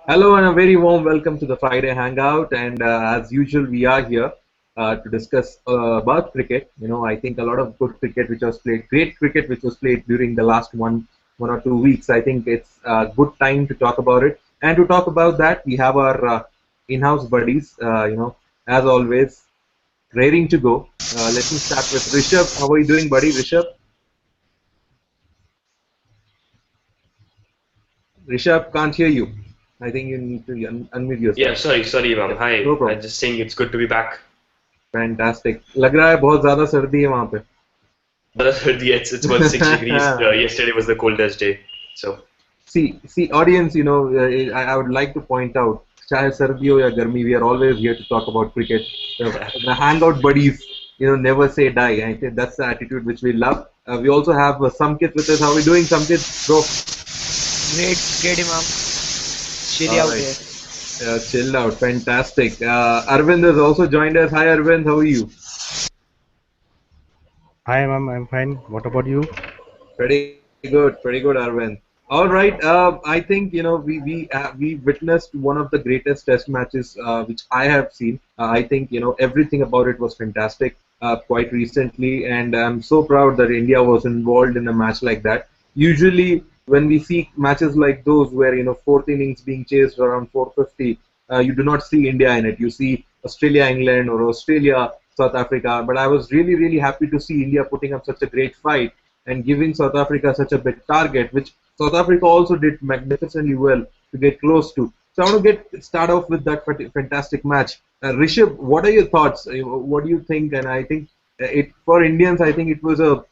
Hello and a very warm welcome to the Friday Hangout. And as usual, we are here to discuss about cricket. I think a lot of good cricket which was played, great cricket which was played during the last one or 2 weeks. I think it's a good time to talk about it. And to talk about that, we have our in-house buddies. As always, raring to go. Let me start with Rishabh. How are you doing, buddy? Rishabh can't hear you. I think you need to unmute Yeah, yourself. sorry, ma'am. No Hi. I'm problem. just saying it's good to be back. Fantastic लग रहा है बहुत ज्यादा सर्दी है वहां पे But it's about 6 degrees. Yesterday was the coldest day. So, see audience, I would like to point out चाहे सर्दी हो या गर्मी, we are always here to talk about cricket. The hangout buddies, never say die. I think that's the attitude which we love. We also have Samkit with us. How are we doing, Samkit, bro? Great, Imam. Chilly All out right. here. Chilled out, fantastic. Arvind has also joined us. Hi Arvind, how are you? Hi, ma'am. I'm fine. What about you? Pretty good, Arvind. All right. I think we witnessed one of the greatest Test matches which I have seen. I think everything about it was fantastic. Quite recently, and I'm so proud that India was involved in a match like that. Usually, when we see matches like those where fourth innings being chased around 450, you do not see India in it. You see Australia, England, or Australia, South Africa. But I was really happy to see India putting up such a great fight and giving South Africa such a big target, which South Africa also did magnificently well to get close to. So I want to start off with that fantastic match. Rishabh, what are your thoughts? What do you think? And I think it for Indians, I think it was a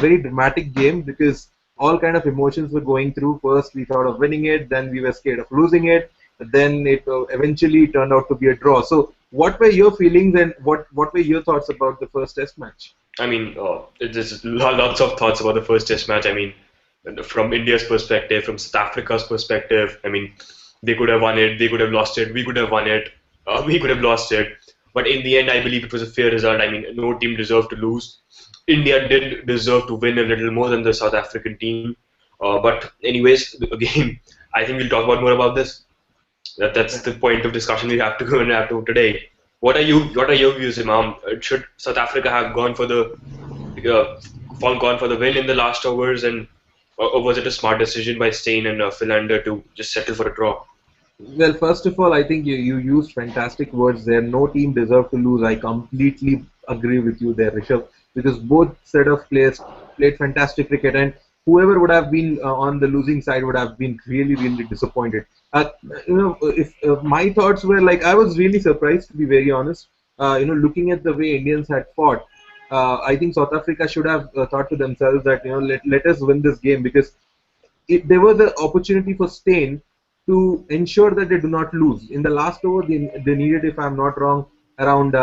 very dramatic game because all kind of emotions were going through. First, we thought of winning it, then we were scared of losing it, then it eventually turned out to be a draw. So, what were your feelings and what were your thoughts about the first Test match? I mean, there's lots of thoughts about the first Test match. I mean, from India's perspective, from South Africa's perspective, I mean, they could have won it, they could have lost it, we could have won it, we could have lost it. But in the end, I believe it was a fair result. I mean, no team deserved to lose. India did deserve to win a little more than the South African team. But anyways, again, I think we'll talk about more about this. That's the point of discussion we have to go and have to today. What are your views, Imam? Should South Africa have uh, gone for the win in the last overs, and or was it a smart decision by Steyn and Philander to just settle for a draw? Well, first of all, I think you used fantastic words there. No team deserved to lose. I completely agree with you there, Rishabh, because both set of players played fantastic cricket, and whoever would have been on the losing side would have been really disappointed. Uh, if my thoughts were like, I was really surprised to be very honest. Looking at the way Indians had fought, I think South Africa should have thought to themselves that let us win this game because there was an opportunity for Steyn to ensure that they do not lose. In the last over, they needed, if I'm not wrong, around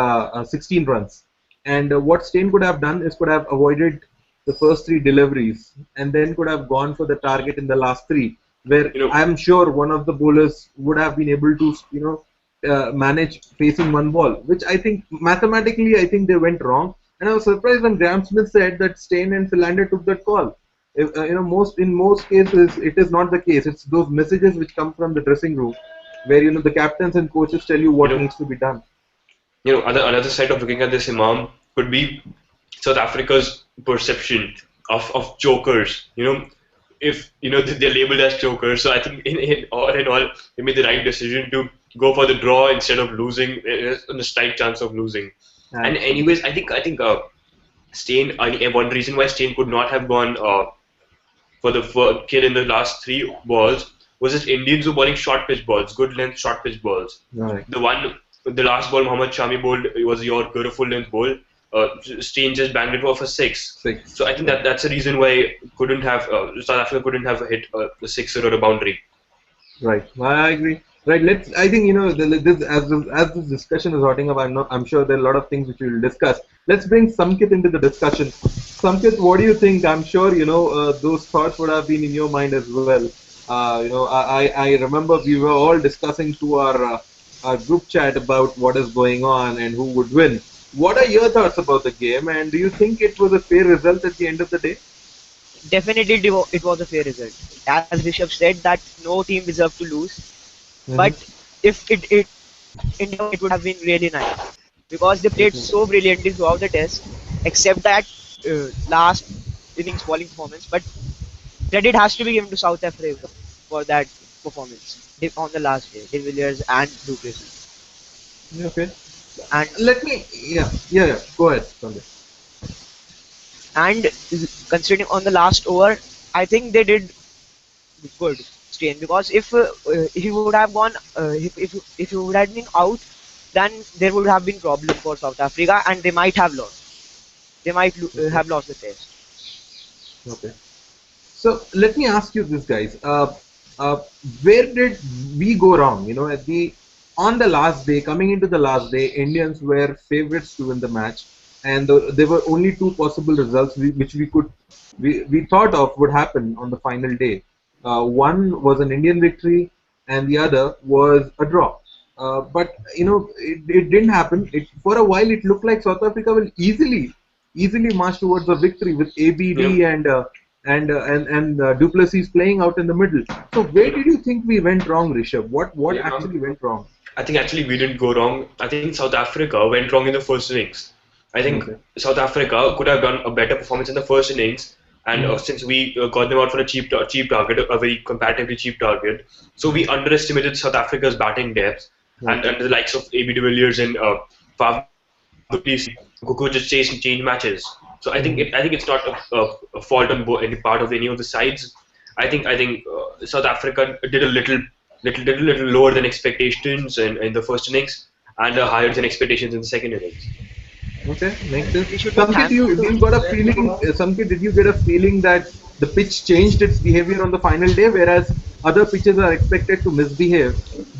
16 runs. And what Steyn could have done is could have avoided the first three deliveries and then could have gone for the target in the last three, where You know, I'm sure one of the bowlers would have been able to, manage facing one ball, which I think mathematically, I think they went wrong. And I was surprised when Graham Smith said that Steyn and Philander took that call. If, most cases it is not the case. It's those messages which come from the dressing room where the captains and coaches tell you you what know, needs to be done. another side of looking at this, Imam, could be South Africa's perception of jokers. If they're labeled as jokers, so I think in all, they made the right decision to go for the draw instead of losing, on a slight chance of losing. And Absolutely. anyways, I think Steyn. One reason why Steyn could not have gone for the kill in the last three balls was that Indians were bowling short pitch balls, good length short pitch balls. Right. The last ball Mohammad Shami bowled was your good full length ball. Steyn just banged it off a six. Six. So I think that's the reason why couldn't have South Africa couldn't have hit a sixer or a boundary. Right. I agree. Right. Let's. I think this as this discussion is hotting up. I'm sure there are a lot of things which we will discuss. Let's bring Samkit into the discussion. Samkit, what do you think? I'm sure those thoughts would have been in your mind as well. I remember we were all discussing through our group chat about what is going on and who would win. What are your thoughts about the game? And do you think it was a fair result at the end of the day? Definitely, it was a fair result. As Rishabh said, that no team deserved to lose. But if it India won, it would have been really nice because they played Mhm. so brilliantly throughout the test, except that last innings bowling performance. But credit has to be given to South Africa for that performance on the last day, De Villiers and Duplessis. Okay. And Let me, yeah. Go ahead, Sanjay. and considering on the last over, I think they did good, Stain, because if he would have gone, if he would have been out, then there would have been problem for South Africa, and they might have lost. They might Okay. have lost the test. Okay. So let me ask you this, guys. Uh, where did we go wrong? At the on the last day, coming into the last day, Indians were favorites to win the match, and there were only two possible results which we thought of would happen on the final day. One was an Indian victory, and the other was a draw. But it didn't happen. For a while, it looked like South Africa will easily march towards a victory with Yeah. ABD and Duplessis playing out in the middle. So where did you think we went wrong, Rishabh? What Yeah, actually went wrong? I think actually we didn't go wrong. I think South Africa went wrong in the first innings. I think Okay. South Africa could have done a better performance in the first innings, and Mhm. since we got them out for a cheap target, a very comparatively cheap target, so we underestimated South Africa's batting depth, Right. and the likes of AB de Villiers and Faf du Plessis who could just chase and change matches. So Mhm. I think it's not a fault on any part of any of the sides. I think South Africa did a little lower than expectations in the first innings and higher than expectations in the second innings. Okay, makes sense. We should be Samkit, thankful do to. you got a feeling? Samkit, did you get a feeling that the pitch changed its behavior on the final day, whereas other pitches are expected to misbehave?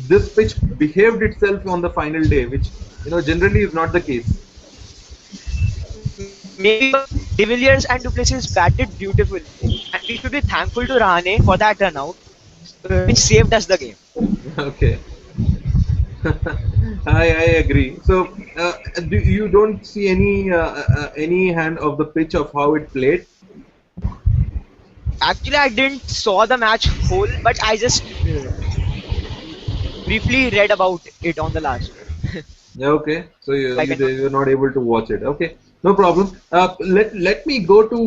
This pitch behaved itself on the final day, which generally is not the case. Maybe because De Villiers and Duplessis batted beautifully, and we should be thankful to Rahane for that run out, which saved us the game. Okay. I agree. So, you don't see any hand of the pitch of how it played? Actually, I didn't saw the match whole, but I just briefly read about it on the last day. Yeah, okay. So So I cannot. you're not able to watch it. Okay, no problem. Let me go to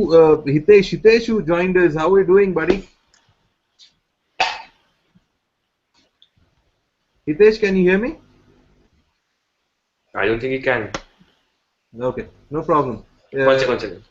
Hitesh. Hitesh, who joined us. How are you doing, buddy? Hitesh, can you hear me? I don't think he can. Okay, no problem. One second, one second.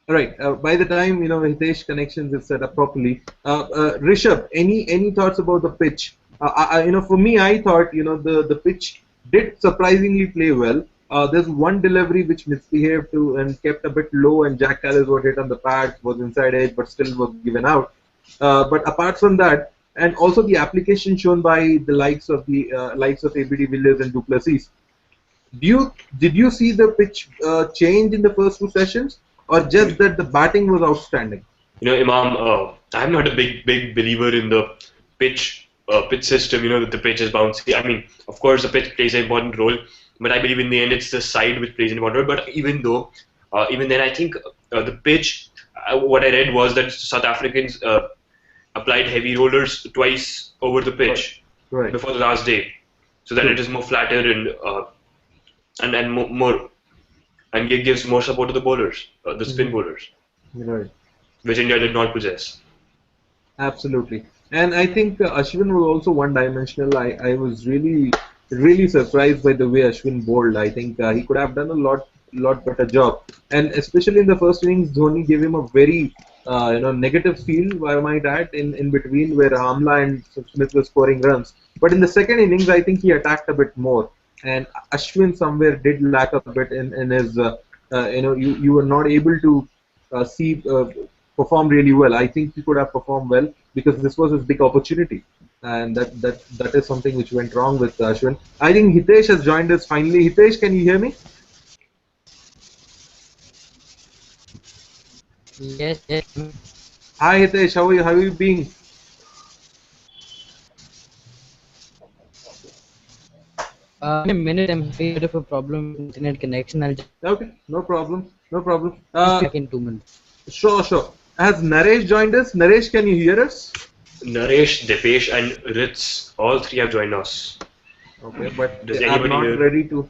All right. By the time Hitesh connections is set up properly, Rishabh, any thoughts about the pitch? For me, I thought the pitch did surprisingly play well. There's one delivery which misbehaved to and kept a bit low, and Jack Callis was hit on the pad, was inside edge, but still was given out. But apart from that, and also the application shown by the likes of ABD Villiers and Duplessis, did you see the pitch change in the first two sessions, or just that the batting was outstanding? Imam, I'm not a big believer in the pitch system. That the pitch is bouncy. I mean, of course, the pitch plays an important role, but I believe in the end it's the side which plays an important role. But even then, I think the pitch. What I read was that South Africans applied heavy rollers twice over the Right, pitch right, before the last day, so that it true, is more flatter and more and it gives more support to the bowlers, the spin hmm, bowlers, right, which India did not possess. absolutely. And I think Ashwin was also one-dimensional. I was really surprised by the way Ashwin bowled. I think he could have done a lot better job. And especially in the first innings, Dhoni gave him a very negative feel, I might add, in between where Amla and Smith were scoring runs. But in the second innings, I think he attacked a bit more. And Ashwin somewhere did lack a bit in his you were not able to see perform really well. I think he could have performed well because this was his big opportunity, and that is something which went wrong with Ashwin. I think Hitesh has joined us finally. Hitesh, can you hear me? Yes, yes. Hi Hitesh, how are you? How are you being? In a minute, I'm having a bit of a problem with internet connection. I'll just Okay, no problem, no problem. back in 2 minutes. Sure. Has Naresh joined us? Naresh, can you hear us? Naresh, Dipesh, and Ritz, all three have joined us. Okay, but Does they are anybody not here? ready to.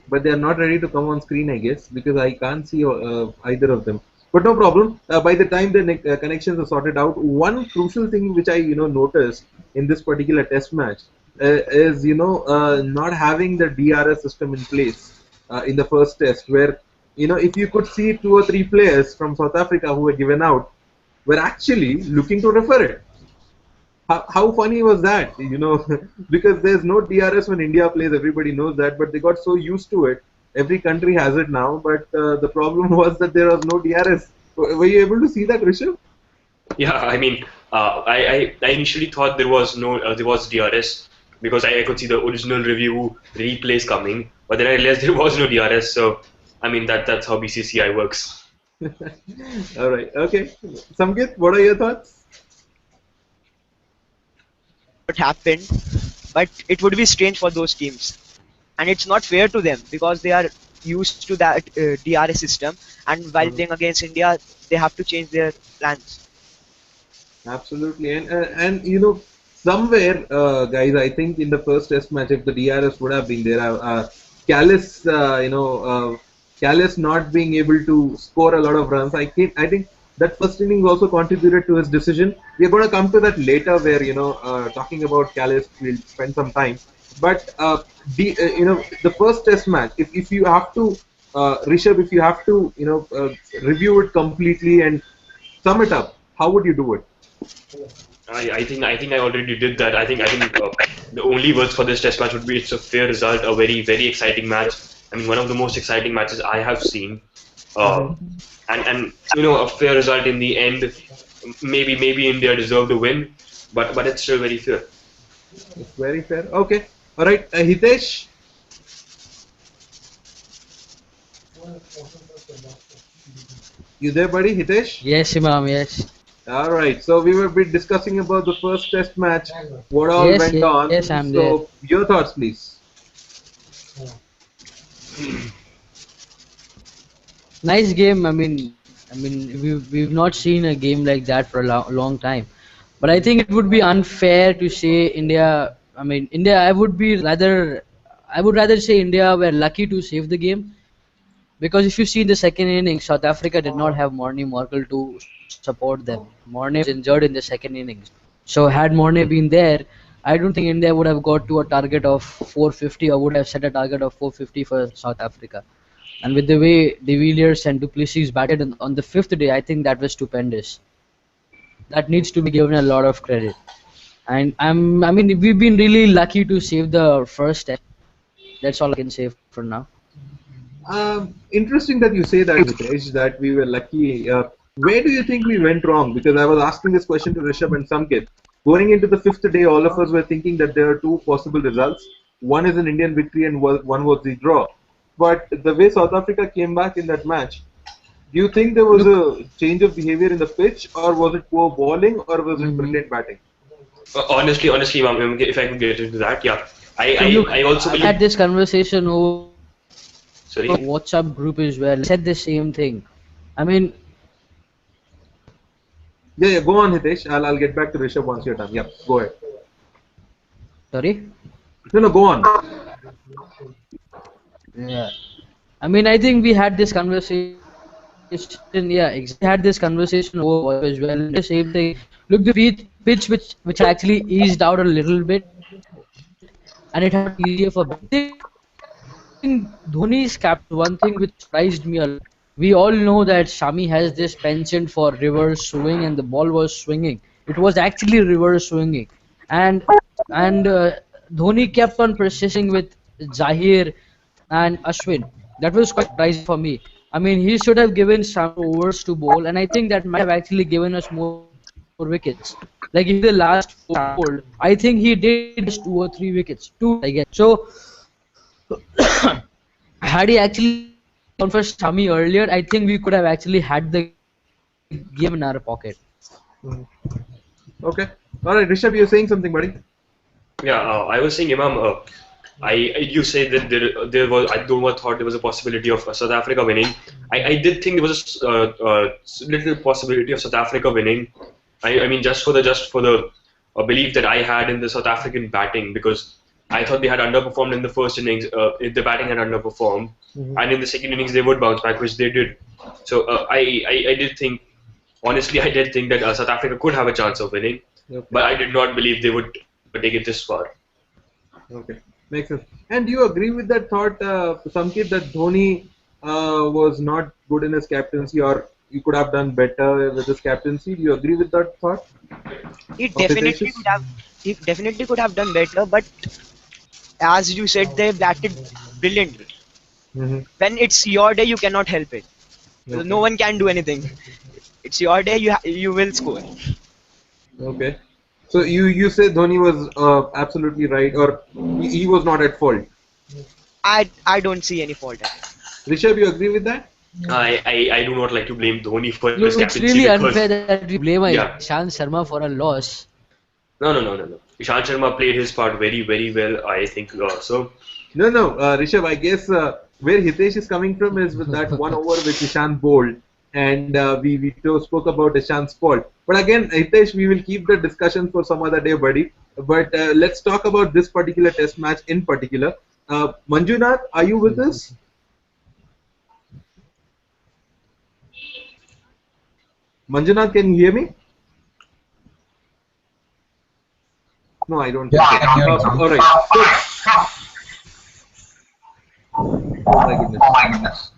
But they are not ready to come on screen, I guess, because I can't see either of them. But no problem. By the time the connections are sorted out, one crucial thing which I noticed in this particular test match is not having the DRS system in place in the first test, where if you could see two or three players from South Africa who were given out were actually looking to refer it. How funny was that? Because there's no DRS when India plays, everybody knows that, but they got so used to it. Every country has it now, but the problem was that there was no DRS. Were you able to see that, Rishabh? Yeah, I mean, I initially thought there was no there was DRS because I could see the original review replays coming, but then I realized there was no DRS. So I mean that's how BCCI works. All right, okay. Samkit, what are your thoughts? What happened, but it would be strange for those teams, and it's not fair to them because they are used to that DRS system, and while Mhm. playing against India, they have to change their plans. Absolutely, and somewhere, guys, I think in the first Test match, if the DRS would have been there, Callis, Callis not being able to score a lot of runs, I think that first innings also contributed to his decision. We are going to come to that later, where talking about Callis, we'll spend some time. But the first Test match, if you have to, Rishabh, if you have to, review it completely and sum it up, how would you do it? I think I already did that. I think the only words for this test match would be it's a fair result, a very very exciting match. I mean one of the most exciting matches I have seen. Uh, Mhm. and a fair result in the end. Maybe India deserved to win, but it's still very fair. It's very fair. Okay. All right. Hitesh, you there, buddy? Hitesh? Yes, Imam, yes. All right. So we were bit discussing about the first test match, what all Yes, went yes, I'm on. there. So your thoughts, please. Nice game. We've not seen a game like that for a long time. But I think it would be unfair to say India. India. I would rather say India were lucky to save the game because if you see the second innings, South Africa did not have Morne Morkel to support them. Morne was injured in the second innings. So had Morne been there, I don't think India would have got to a target of 450 or would have set a target of 450 for South Africa. And with the way De Villiers and Duplessis batted on the fifth day, I think that was stupendous. That needs to be given a lot of credit. And we've been really lucky to save the first test. That's all I can say for now. Interesting that you say that, Hitesh, that we were lucky. Where do you think we went wrong? Because I was asking this question to Rishabh and Samkit. Going into the fifth day, all of us were thinking that there are two possible results. One is an Indian victory and one was the draw. But the way South Africa came back in that match, do you think there was Look, a change of behavior in the pitch, or was it poor bowling, or was it mhm. brilliant batting? Honestly, ma'am, if I could get into that, yeah, I So look, I, I also we had believe. this conversation over Sorry. WhatsApp group as well. Said the same thing. I mean, Yeah, go on, Hitesh. I'll get back to Rishabh once you're done. Yep, go ahead. sorry. No, go on. Yeah. I think we had this conversation. Yeah, exactly. We had this conversation over WhatsApp as well. And the same thing. Look, the pitch which actually eased out a little bit, and it had got easier for batting. I think Dhoni's captain. One thing which surprised me a lot. We all know that Shami has this penchant for reverse swing, and the ball was swinging. It was actually reverse swinging, and Dhoni kept on persisting with Zahir and Ashwin. That was quite surprising for me. He should have given some overs to bowl, and I think that might have actually given us more wickets. Like if you see the last four games he bowled, I think he did just 2 or 3 wickets, 2 wickets, I guess. So had he actually gone for Shami earlier, I think we could have actually had the game in our pocket. Okay. All right, Rishabh, you're saying something, buddy. Yeah, I was saying, Imam. You say that there was. I don't know, thought there was a possibility of South Africa winning. I did think there was a little possibility of South Africa winning, I mean, just for the belief that I had in the South African batting, because I thought they had underperformed in the first innings. If the batting had underperformed, Mhm. and in the second innings they would bounce back, which they did. So I did think, honestly, I did think that South Africa could have a chance of winning, Okay. but I did not believe they would take it this far. Okay, makes sense. And do you agree with that thought, Samkit, that Dhoni was not good in his captaincy, or you could have done better with his captaincy? Do you agree with that thought He of definitely Hitesh's? could have. He definitely could have done better, but as you said, they batted brilliantly. Mm-hmm. When it's your day, you cannot help it. Okay. No one can do anything. It's your day. You will score. Okay. So you say Dhoni was absolutely right, or he was not at fault. I don't see any fault in it. Rishabh, you agree with that? I do not like to blame Dhoni for his Look, it's captaincy really because unfair that we blame yeah, Ishant Sharma for a loss. no. Ishant Sharma played his part very well. I think so. No, no, Rishabh, I guess where Hitesh is coming from is with that one over which Ishant bowled, and we spoke about Ishant's fault. But again, Hitesh, we will keep the discussion for some other day, buddy. But let's talk about this particular test match in particular. Manjunath, are you with us? Manjunath, can you hear me? No, I don't Yeah, think I so. can hear you now. All right. Oh my goodness. Oh my goodness.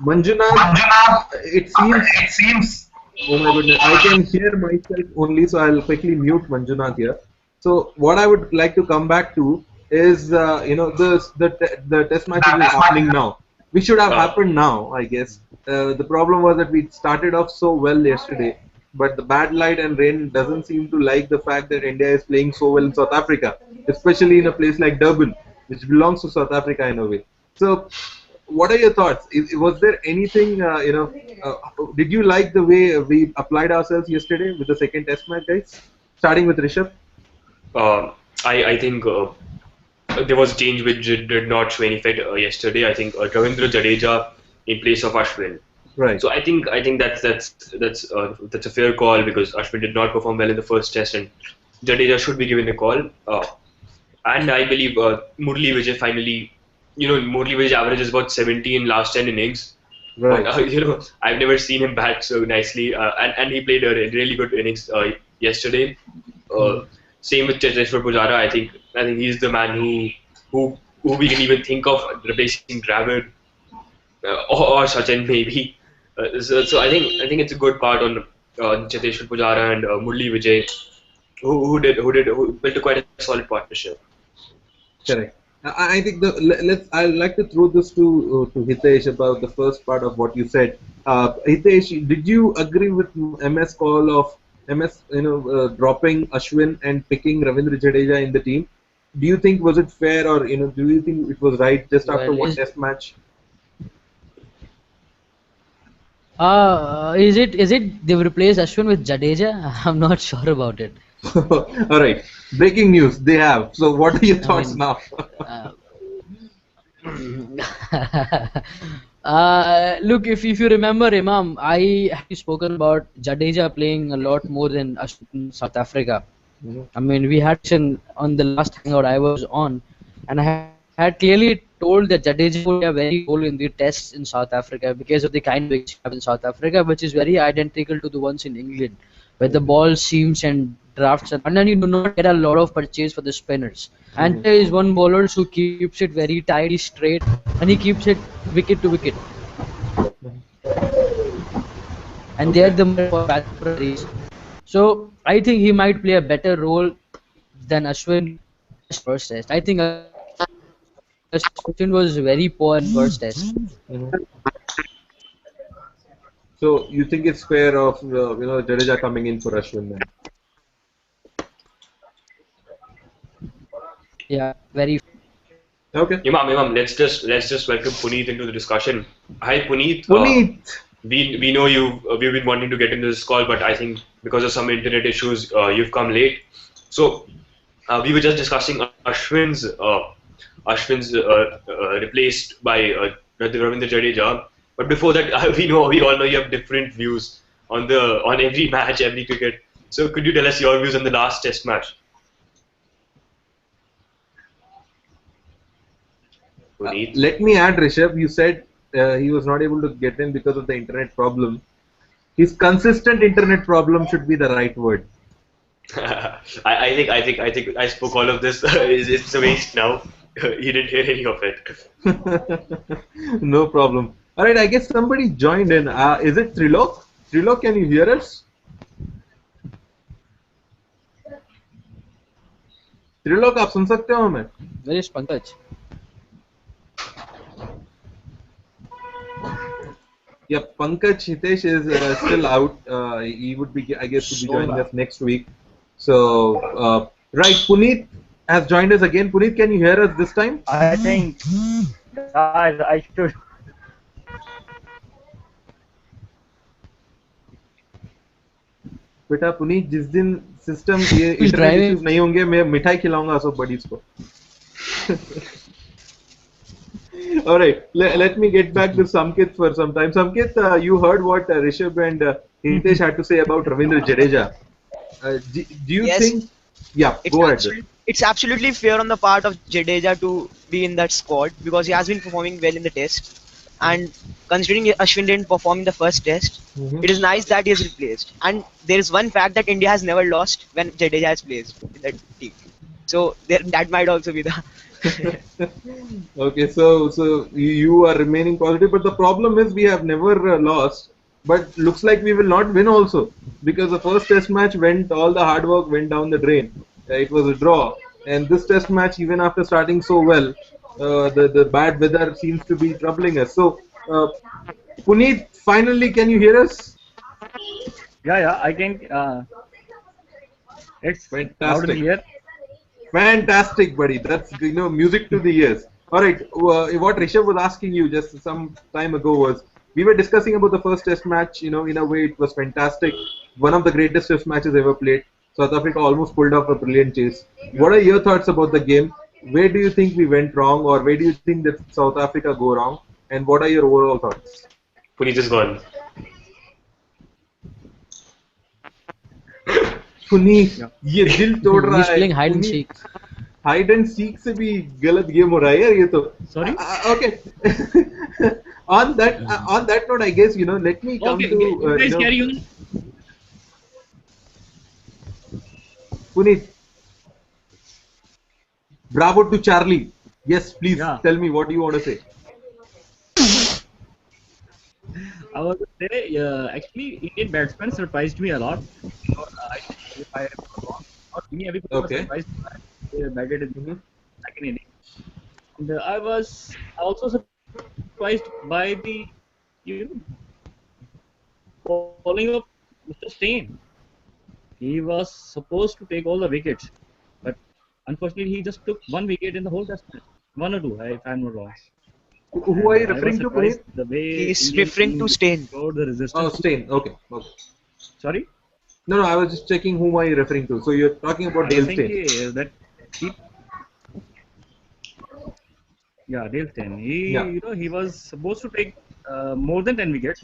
Manjunath, Manjunath, it seems. it seems. Oh my goodness, I can hear myself only, so I'll quickly mute Manjunath here. So what I would like to come back to is, the test match which is That's happening my. now. We should have Uh, happened now, I guess. The problem was that we started off so well yesterday, but the bad light and rain doesn't seem to like the fact that India is playing so well in South Africa, especially in a place like Durban, which belongs to South Africa in a way. So what are your thoughts? Was there anything, did you like the way we applied ourselves yesterday with the second test match, guys? Starting with Rishabh. uh, I think there was a change which did not show any effect yesterday. I think Ravindra Jadeja in place of Ashwin. Right. So I think that's a fair call because Ashwin did not perform well in the first test and Jadeja should be given a call. And I believe Murli Vijay finally, Murli Vijay averages about 70 in last 10 innings. But Right. I've never seen him bat so nicely, and he played a really good innings yesterday. Uh, Mhm. Same with Cheteshwar Pujara. I think he's the man who we can even think of replacing Dravid or Sachin maybe. So I think it's a good part on Cheteshwar Pujara and Murli Vijay who built a quite a solid partnership. Correct. I think let's. I'd like to throw this to Hitesh about the first part of what you said. Hitesh, did you agree with MS call of MS, dropping Ashwin and picking Ravindra Jadeja in the team? Do you think was it fair, or do you think it was right just after Well, one test match? is it they've replaced Ashwin with Jadeja? I'm not sure about it. All right. Breaking news. They have. So, what are your I thoughts mean, now? uh, look, if you remember, Imam, I had spoken about Jadeja playing a lot more than Ashwin in South Africa. Mhm. I mean, we had this on the last hangout I was on, and I had clearly told that Jadeja would play a very role in the tests in South Africa because of the kind of wickets you have in South Africa, which is very identical to the ones in England, where the Mhm. ball seams and drafts, and then you do not get a lot of purchase for the spinners. And Mhm. there is one bowler who keeps it very tidy, straight, and he keeps it wicket to wicket. And they are Okay. the more bats for a reason. So I think he might play a better role than Ashwin first test. I think Ashwin was very poor in first test. Mhm. So, you think it's fair of Jadeja coming in for Ashwin then? Yeah, very. Okay. Imam, let's just welcome Puneet into the discussion. Hi, Puneet. Puneet. We know we've been wanting to get into this call, but I think because of some internet issues, you've come late. So we were just discussing Ashwin's replaced by Ravindra Jadeja. But before that, we all know you have different views on every match, every cricket. So could you tell us your views on the last test match? Puneet? Let me add, Rishabh. You said he was not able to get in because of the internet problem. His consistent internet problem should be the right word. I think I spoke all of this. It's a waste now. He didn't hear any of it. No problem. All right, I guess somebody joined in. Is it Trilok? Trilok, can you hear us? Trilok आप सुन सकते हो हमें? Where is Pankaj? Yeah, Pankaj Hitesh is still out. He would be, I guess, would be joining us next week. So, right, Puneet has joined us again. Puneet, can you hear us this time? I think, guys, I should. बेटा पुनीत जिस दिन system ये He's internet driving. Issues नहीं होंगे मैं मिठाई खिलाऊंगा सब बडीज को. All right, let me get back to Samkit for some time. Samkit, you heard what Rishabh and Hitesh had to say about Ravindra Jadeja. Do you Yes. think? Yeah, go ahead. It's absolutely fair on the part of Jadeja to be in that squad because he has been performing well in the test. And considering Ashwin didn't perform in the first test, it is nice that he is replaced. And there is one fact that India has never lost when Jadeja has played in that team. So that might also be the. Okay, so you are remaining positive, but the problem is we have never lost. But looks like we will not win also because the first test match went, all the hard work went down the drain. It was a draw, and this test match, even after starting so well, the bad weather seems to be troubling us. So, Puneet, finally, can you hear us? Yeah, I can. It's loud and Fantastic. clear. Fantastic, buddy. That's music to the ears. All right. What Rishabh was asking you just some time ago was we were discussing about the first Test match. In a way, it was fantastic. One of the greatest Test matches ever played. South Africa almost pulled off a brilliant chase. What are your thoughts about the game? Where do you think we went wrong, or where do you think that South Africa go wrong? And what are your overall thoughts? Puneet is gone. Puneet ये दिल तोड़ रहा He's है. playing hide and seek. Hide and seek से भी गलत game हो रहा है यार ये तो. Sorry? Okay. On that note, I guess let me come Okay, to you guys carry on. Puneet. Bravo to Charlie. Yes, please Yeah. tell me what you want to say. I was to say, actually, Indian batsmen surprised me a lot. If I am wrong, not me, everybody was Okay. surprised by they batted in the second inning. And I was also surprised by the bowling of Mr. Stain. He was supposed to take all the wickets, but unfortunately, he just took one wicket in the whole test match. One or two, if I'm not wrong. Who are you I was referring to, surprised Puneet? the way He's Indian referring team to Stain. showed the resistance. Oh, Stain. Okay. Sorry? No, I was just checking whom are you referring to. So you're talking about I Dale think Stain. that he, yeah, Dale Steyn. Yeah. He was supposed to take more than 10 wickets,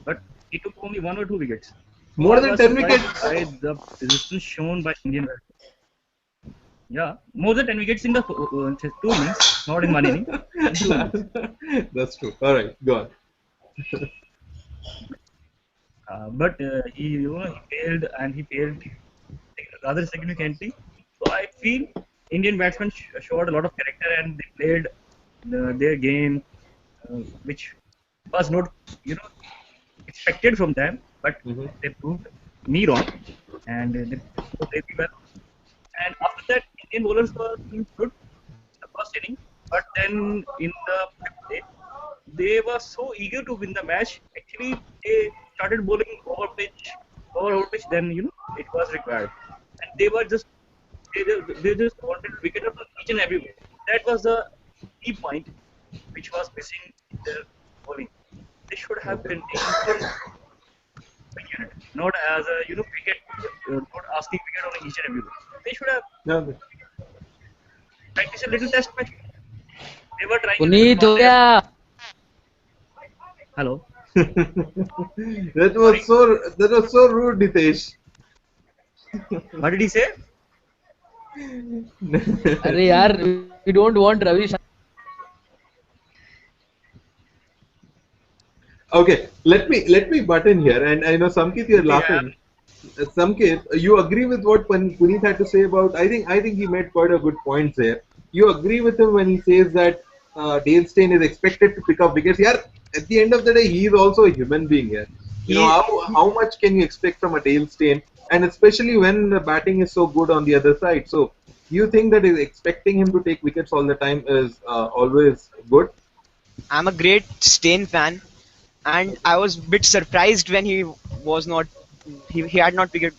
but he took only one or two wickets. More I than was 10 surprised wickets. by the resistance shown by Indian batsmen. Yeah, more than 10 wickets in the two innings, not in one inning. Two innings. That's true. All right, go on. But he failed, and he failed rather significantly. So I feel Indian batsmen showed a lot of character, and they played their game, which was not expected from them. But they proved me wrong, and they played well. And after that, Indian bowlers were doing good in the first inning, but then in the fifth day, they were so eager to win the match. Actually, they started bowling over pitch than it was required, and they just wanted to wicket up each and every ball. That was the key point which was missing in their bowling. They should have continued the unit, not as a wicket, not asking wicket on each and every ball. They should have No, practiced a little test match. They were trying. Puneet हो गया. Hello. that was so rude, Nitesh. What did he say? अरे यार, we don't want Ravi Shankar. Okay, let me butt in here, and I know Samkit, you're Okay, yeah. laughing. Samkit, you agree with what Puneet had to say about? I think he made quite a good point there. You agree with him when he says that Dale Steyn is expected to pick up wickets. Yeah, at the end of the day, he is also a human being here. You know, He how much can you expect from a Dale Steyn, and especially when the batting is so good on the other side. So, you think that is expecting him to take wickets all the time is always good? I'm a great Stain fan, and I was a bit surprised when he was not he had not picked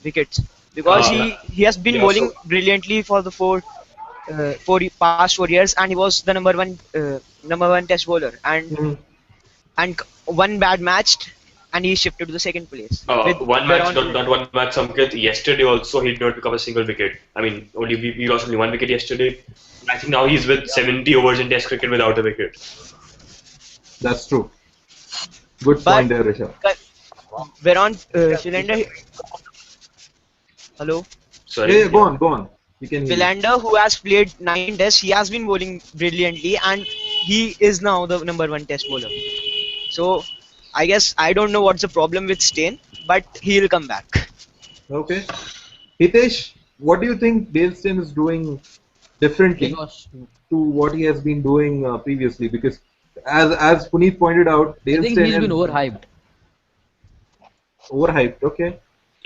wickets because Uh, he has been yeah. bowling So brilliantly for the past 4 years, and he was the number one test bowler, Mhm. and one bad match, and he shifted to the second place with one match, Baron not Philander. one match. Samkit, yesterday also he did not pick up a single wicket. I mean, only we lost only one wicket yesterday. I think now he's with 70 overs in Test cricket without a wicket. That's true. Good But point there, Rishabh. Baron Philander, hello, Yeah, Sorry, yeah, go yeah. on, go on. We can hear you. Philander, who has played 9 tests, he has been bowling brilliantly, and he is now the number one test bowler. So I guess I don't know what's the problem with Stain, but he'll come back. Okay. Hitesh, what do you think Dale Steyn is doing differently Because to what he has been doing previously? Because as Puneet pointed out, I Dale think Steyn he's is been overhyped. overhyped. Okay.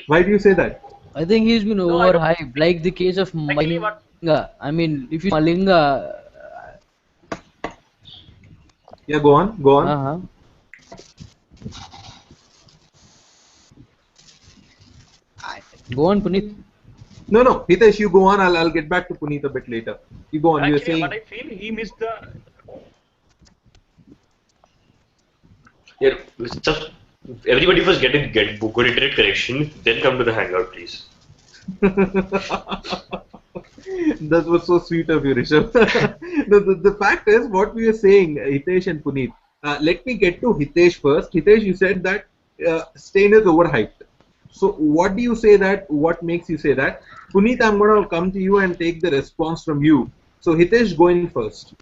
Why do you say that? I think he's been No, I don't. overhyped, like the case of Actually, what? Malinga. I mean, if you Malinga, Yeah, go on, go on. uh-huh. I, Go on, Puneet. No, no, Hitesh, you go on. I'll get back to Puneet a bit later. You go on. You were Actually, what saying. I feel, he missed the. Yeah, just everybody first get good internet connection, then come to the hangout, please. That was so sweet of you, Rishabh. The fact is, what we are saying, Hitesh and Puneet. Let me get to Hitesh first. Hitesh, you said that Steyn is overhyped. So, what do you say that? What makes you say that? Puneet, I'm going to come to you and take the response from you. So, Hitesh, go in first.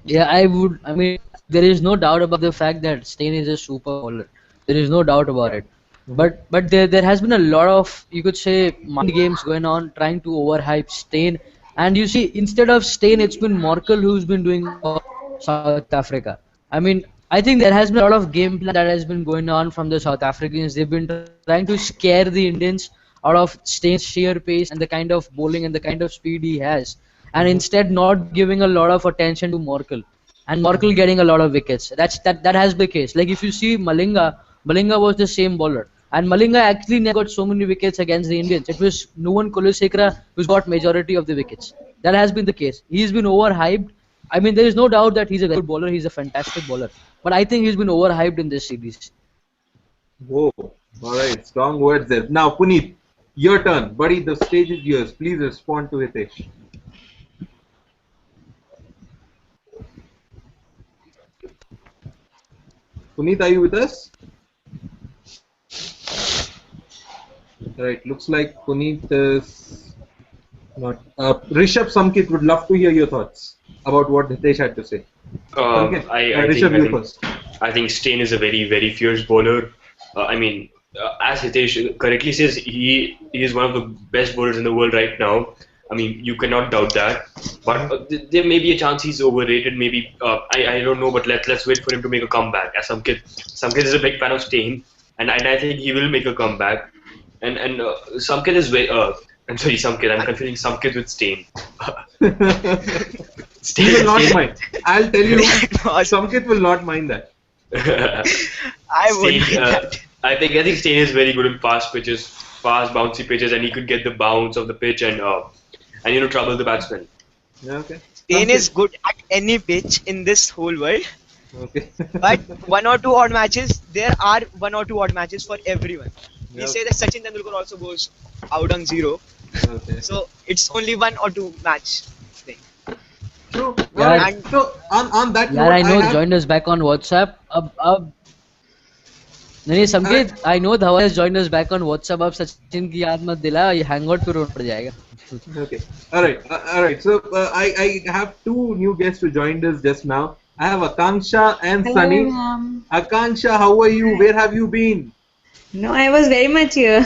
Yeah, I would. I mean, there is no doubt about the fact that Steyn is a super bowler. There is no doubt about it. Mhm. But there has been a lot of, you could say, mind games going on trying to overhype Steyn. And you see, instead of Steyn, it's been Morkel who's been doing for South Africa. I mean, I think there has been a lot of game plan that has been going on from the South Africans. They've been trying to scare the Indians out of Steyn's sheer pace and the kind of bowling and the kind of speed he has, and Mhm. instead not giving a lot of attention to Morkel, and Morkel getting a lot of wickets. That has been the case. Like if you see Malinga was the same bowler, and Malinga actually never got so many wickets against the Indians. It was Nuwan Kulasekara who's got majority of the wickets. That has been the case. He's been overhyped. I mean, there is no doubt that he's a very good bowler. He's a fantastic bowler, but I think he's been overhyped in this series. Whoa. All right. Strong words there. Now, Puneet, your turn. Buddy, the stage is yours. Please respond to Hitesh. Puneet, are you with us? Right. Looks like Puneet is not. Rishabh Samkit would love to hear your thoughts about what Hitesh had to say. Samkit, I think Rishabh, you first. I think Steyn is a very fierce bowler. I mean, as Hitesh correctly says, he is one of the best bowlers in the world right now. I mean, you cannot doubt that. But there may be a chance he's overrated. Maybe I don't know. But let's wait for him to make a comeback. As Samkit is a big fan of Steyn, and I think he will make a comeback. And Samkit is very. I'm sorry, Samkit. I'm confusing Samkit with Steyn. He will not Steyn, mind. I'll tell you, it was, Samkit will not mind that. I would Steyn, mind that. I think Steyn is very good in fast pitches, fast bouncy pitches, and he could get the bounce of the pitch and trouble the batsman. Yeah, okay. Stain is Samkit. good at any pitch in this whole world, Okay. but one or two odd matches, there are one or two odd matches for everyone. We Yeah, say that Sachin Tendulkar also goes out on zero, okay. so it's only one or two match thing. True. All Yeah, right. And So on that yeah, note, I I know. have. Joined us back on WhatsApp. नहीं संकेत, I know Dhawan has joined us back on WhatsApp. अब सचिन की याद मत दिला, ये hangout पे रोना पड़ जाएगा. Okay. All right. So I have two new guests who joined us just now. I have Akanksha and Hello, Sunny. ma'am. Akanksha, how are you? Where have you been? No, I was very much here.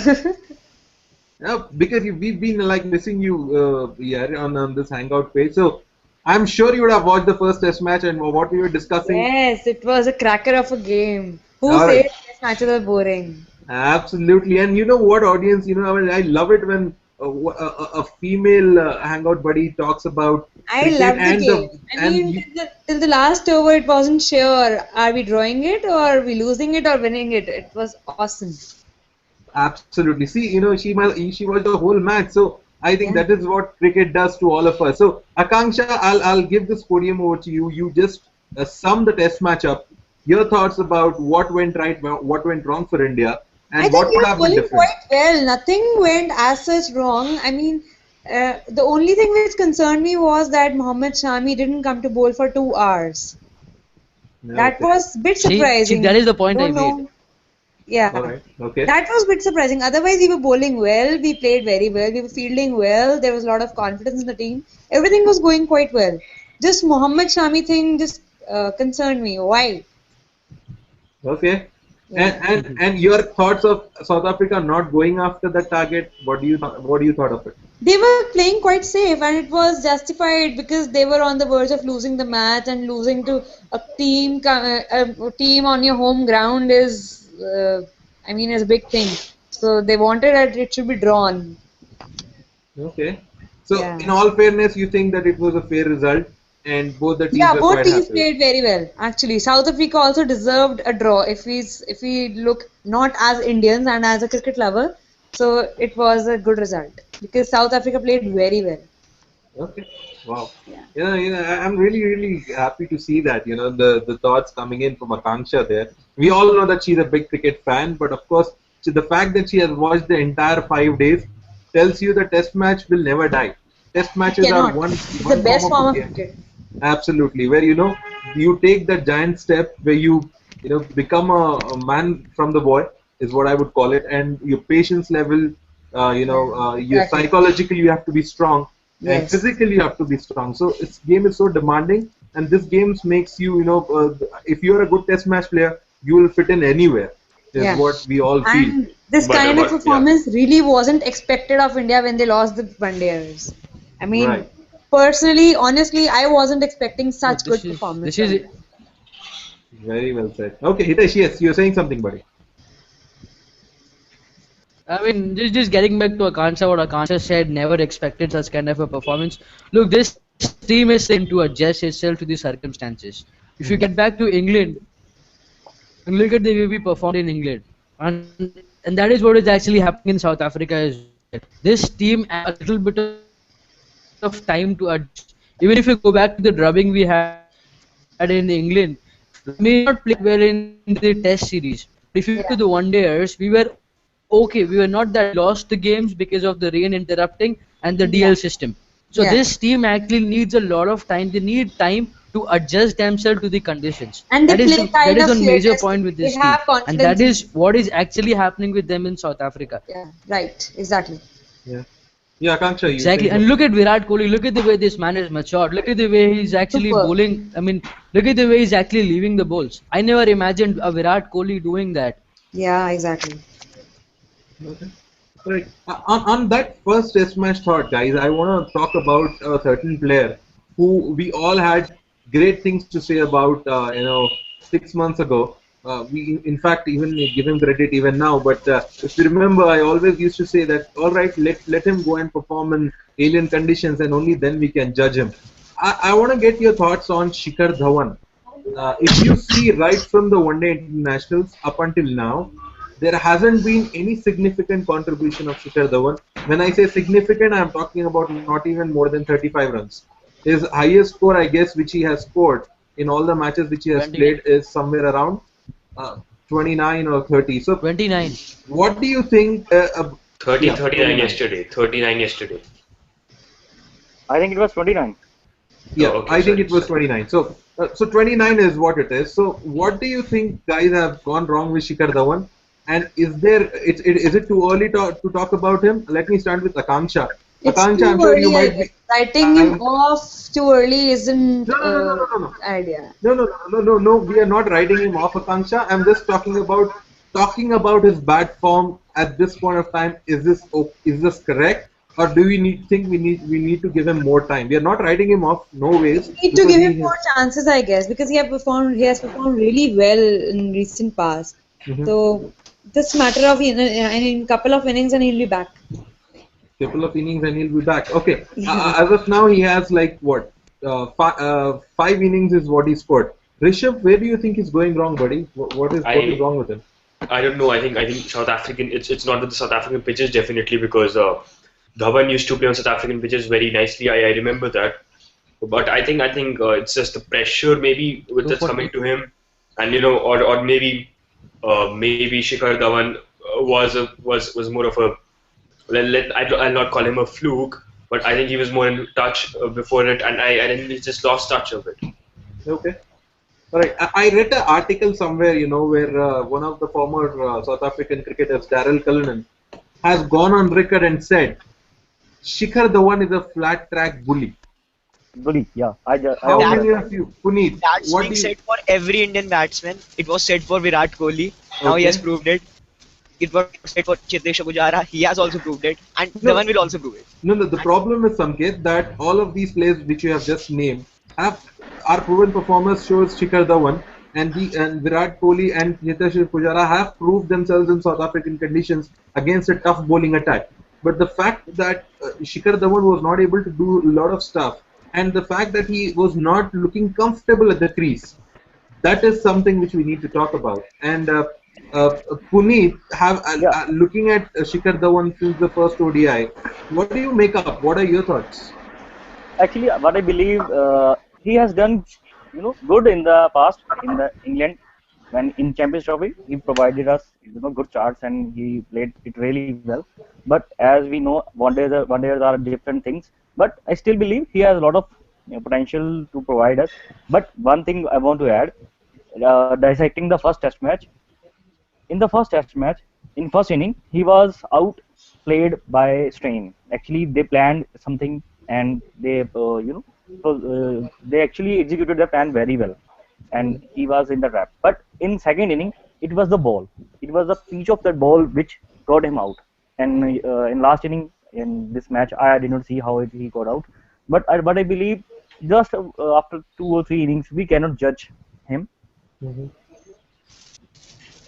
Because we've been like missing you here on this Hangout page. So I'm sure you would have watched the first Test match and what we were discussing. Yes, it was a cracker of a game. Who All says right. test matches are boring? Absolutely. And you know what, audience? I love it when a female Hangout buddy talks about I cricket love the and game. Till the last over, it wasn't sure. Are we drawing it or are we losing it or winning it? It was awesome. Absolutely. See, she watched the whole match. So I think Yeah. that is what cricket does to all of us. So Akanksha, I'll give this podium over to you. You just sum the Test match up. Your thoughts about what went right, what went wrong for India, I and think what we could were have been bowling different. quite well. Nothing went as such wrong. I mean, the only thing which concerned me was that Mohammad Shami didn't come to bowl for 2 hours. That Okay. was a bit See, that surprising. is the point I Don't made. know. Yeah, All right. Okay. that was a bit surprising. Otherwise, we were bowling well. We played very well. We were fielding well. There was a lot of confidence in the team. Everything was going quite well. Just Mohammad Shami thing just concerned me. Why? Okay. Yeah. And your thoughts of South Africa not going after the target? What do you thought of it? They were playing quite safe, and it was justified because they were on the verge of losing the match, and losing to a team on your home ground is a big thing. So they wanted that it should be drawn. Okay. So Yeah. in all fairness, you think that it was a fair result, and both the teams Yeah, were both quite teams happy. played very well. Actually, South Africa also deserved a draw. If we look not as Indians and as a cricket lover, so it was a good result because South Africa played very well. Okay. Wow. Yeah. I'm really, really happy to see that, the thoughts coming in from Akanksha there. We all know that she's a big cricket fan, but of course, the fact that she has watched the entire 5 days tells you the test match will never die. Test It matches are cannot. one It's the one form best of a form of game. cricket. Absolutely, where you take that giant step where you become a man from the boy is what I would call it, and your patience level, Yeah, your exactly. psychologically you have to be strong, and Yes. physically you have to be strong. So this game is so demanding, and this games makes if you're a good test match player, you will fit in anywhere. Is Yeah. what we all feel. And this But kind of but yeah. performance really wasn't expected of India when they lost the One-Dayers. I mean, Right. personally, honestly, I wasn't expecting No, such good performance this from is India. Very well said. Okay, Hitesh, yes, you're saying something, buddy. I mean, just getting back to Akansha, what Akansha said, never expected such kind of a performance. Look, this team is trying to adjust itself to the circumstances. If you get back to England and look at the way we performed in England, and that is what is actually happening in South Africa as well. This team had a little bit of time to adjust. Even if you go back to the drubbing we had in England, we may not play that well in the Test series. But if you go back to the One Dayers, we were okay. We were not that bad. We lost the games because of the rain interrupting and the DL system. So this team Yeah, actually needs a lot of yeah. time. They need time to adjust themselves to the conditions. That is one And they major play point with kind this of team, fearlessly. and They that have is what is confidence in it. actually happening with them in South Africa. Yeah, right. Exactly. Yeah. Yeah, Akanksha, you Exactly, saying and look something? at Virat Kohli. Look at the way this man is matured. Look at the way he's actually Super. bowling. I mean, look at the way he's actually leaving the bowls. I never imagined a Virat Kohli doing that. Yeah, exactly. Okay. Right. On that first test match thought, guys, I want to talk about a certain player who we all had great things to say about, 6 months ago. We, in fact, even give him credit even now. But if you remember, I always used to say that, all right, let him go and perform in alien conditions, and only then we can judge him. I want to get your thoughts on Shikhar Dhawan. If you see right from the one day internationals up until now, there hasn't been any significant contribution of Shikhar Dhawan. When I say significant, I'm talking about not even more than 35 runs. His highest score, I guess, which he has scored in all the matches which he has 29. played is somewhere around uh, 29 or 30. So, 29. what do you think? 30, Yeah, 39 29. yesterday. 39 yesterday. I think it was 29. Yeah, Oh, okay, I think sorry, it was sorry. 29. So So 29 is what it is. So what do you think guys have gone wrong with Shikhar Dhawan? And is it too early to talk about him? Let me start with Akanksha. It's Akanksha, I'm too sure you early, I might guess. be. Writing him I'm off too early isn't no no no no no no no idea. no no no no no. We are not writing him off, Akanksha. I'm just talking about his bad form at this point of time. Is this correct? Or do we think we need to give him more time? We are not writing him off, no ways, We need to because give him he more has. chances, I guess, because he has performed really well in recent past. Mhm. So this matter of in couple of innings and he'll be back. Couple of innings and he'll be back. Okay. Yeah. As of now, he has like what? Five innings is what he scored. Rishabh, where do you think is going wrong, buddy? What is I wrong with him? I don't know. I think South African. It's not with the South African pitches definitely because Dhawan used to play on South African pitches very nicely. I remember that. But I think it's just the pressure maybe that's coming 240. to him, and or maybe Shikhar Dhawan was more of a I'll not call him a fluke, but I think he was more in touch before it, and I think he just lost touch of it. Okay. All right. I read an article somewhere, where one of the former South African cricketers, Daryl Cullinan, has gone on record and said Shikhar Dhawan is a flat track bully. Bully, yeah. I How also That read many that. of you, Puneet? that's What being do you? said for every Indian batsman. It was said for Virat Kohli. Now he has Okay. proved it. It was said for Cheteshwar Pujara. He has also proved it, and No, Dhawan will also prove it. no, no. The problem is, Sanket, that all of these players which you have just named have are proven performers. Shows Shikhar Dhawan and Virat Kohli and Cheteshwar Pujara have proved themselves in South African conditions against a tough bowling attack. But the fact that Shikhar Dhawan was not able to do a lot of stuff, and the fact that he was not looking comfortable at the crease, that is something which we need to talk about. And Puneet, Yeah, looking at Shikhar Dhawan since the first ODI, what do you make up? What are your thoughts? actually, what I believe, he has done, good in the past in the England when in Champions Trophy he provided us, good charts and he played it really well. But as we know, one days are different things. But I still believe he has a lot of potential to provide us. But one thing I want to add, dissecting the first Test match. In the first Test match, in first inning, he was outplayed by Strain. Actually, they planned something and they actually executed the plan very well, and he was in the trap. But in second inning, it was the ball. It was the pitch of that ball which got him out. And in last inning in this match, I did not see how he got out. But I believe just after 2 or 3 innings, we cannot judge him. Mhm.